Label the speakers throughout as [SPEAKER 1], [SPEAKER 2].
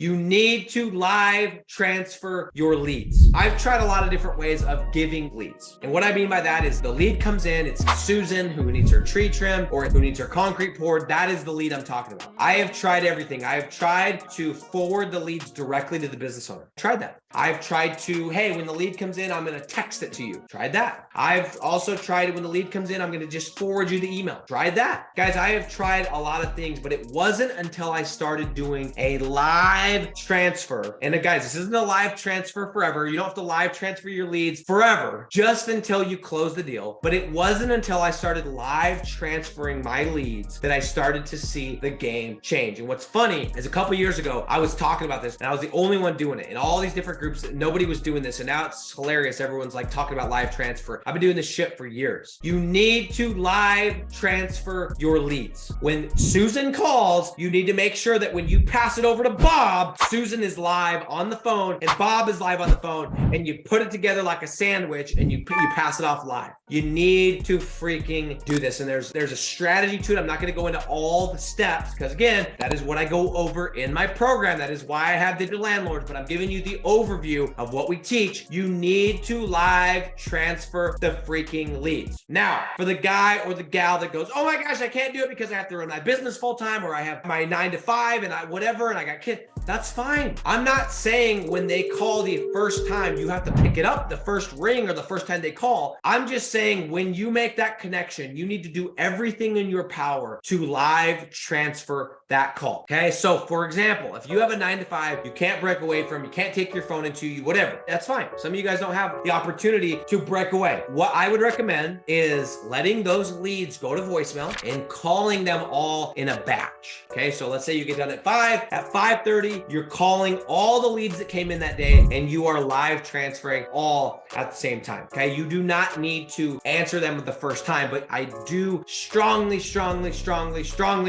[SPEAKER 1] You need to live transfer your leads. I've tried a lot of different ways of giving leads. And what I mean by that is the lead comes in, it's Susan who needs her tree trimmed or who needs her concrete poured. That is the lead I'm talking about. I have tried everything. I have tried to forward the leads directly to the business owner. Tried that. I've tried to, hey, when the lead comes in, I'm going to text it to you. Tried that. I've also tried when the lead comes in, I'm going to just forward you the email. Tried that. Guys, I have tried a lot of things, but it wasn't until I started doing a live transfer. And guys, this isn't a live transfer forever. You don't have to live transfer your leads forever, just until you close the deal. But it wasn't until I started live transferring my leads that I started to see the game change. And what's funny is a couple years ago, I was talking about this and I was the only one doing it in all these different groups. Nobody was doing this. And now it's hilarious. Everyone's like talking about live transfer. I've been doing this shit for years. You need to live transfer your leads. When Susan calls, you need to make sure that when you pass it over to Bob, Susan is live on the phone and Bob is live on the phone, and you put it together like a sandwich and you pass it off live. You need to freaking do this. And there's a strategy to it. I'm not going to go into all the steps because again, that is what I go over in my program. That is why I have Digital Landlords, but I'm giving you the overview of what we teach. You need to live transfer the freaking leads. Now, for the guy or the gal that goes, oh my gosh, I can't do it because I have to run my business full time, or I have my 9 to 5 and I whatever, and I got kids. That's fine. I'm not saying when they call the first time, you have to pick it up the first ring or the first time they call. I'm just saying when you make that connection, you need to do everything in your power to live transfer that call. Okay. So for example, if you have a 9 to 5, you can't break away from, you can't take your phone into you, whatever, that's fine. Some of you guys don't have the opportunity to break away. What I would recommend is letting those leads go to voicemail and calling them all in a batch. Okay. So let's say you get done at 5, at 5:30, you're calling all the leads that came in that day and you are live transferring all at the same time. Okay. You do not need to answer them the first time, but I do strongly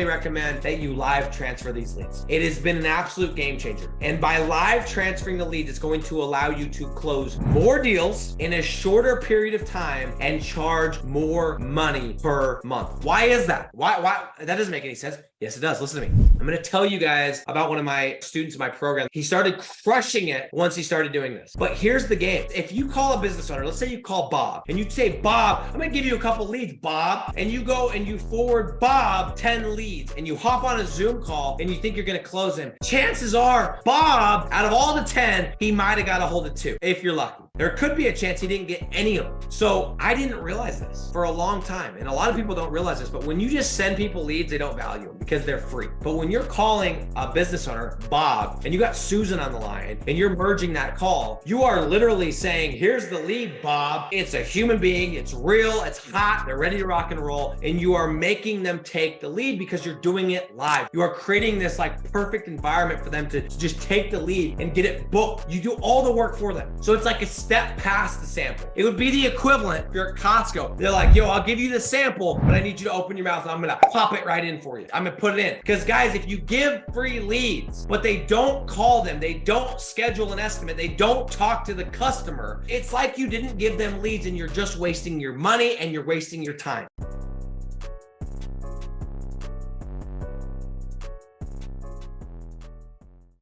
[SPEAKER 1] recommend that you live transfer these leads. It has been an absolute game changer. And by live transferring the lead, it's going to allow you to close more deals in a shorter period of time and charge more money per month. Why is that? Why? That doesn't make any sense. Yes, it does. Listen to me. I'm going to tell you guys about one of my students in my program. He started crushing it once he started doing this. But here's the game. If you call a business owner, let's say you call Bob and you say, Bob, I'm going to give you a couple leads, Bob. And you go and you forward Bob 10 leads and you hop on a Zoom call and you think you're going to close him. Chances are Bob, out of all the 10, he might have got a hold of 2 if you're lucky. There could be a chance he didn't get any of them. So I didn't realize this for a long time. And a lot of people don't realize this, but when you just send people leads, they don't value them because they're free. But when you're calling a business owner, Bob, and you got Susan on the line and you're merging that call, you are literally saying, here's the lead, Bob. It's a human being. It's real. It's hot. They're ready to rock and roll. And you are making them take the lead because you're doing it live. You are creating this like perfect environment for them to just take the lead and get it booked. You do all the work for them. So it's like a step past the sample. It would be the equivalent if you're at Costco. They're like, yo, I'll give you the sample, but I need you to open your mouth and I'm going to pop it right in for you. I'm going to put it in. Because guys, if you give free leads, but they don't call them, they don't schedule an estimate, they don't talk to the customer, it's like you didn't give them leads and you're just wasting your money and you're wasting your time.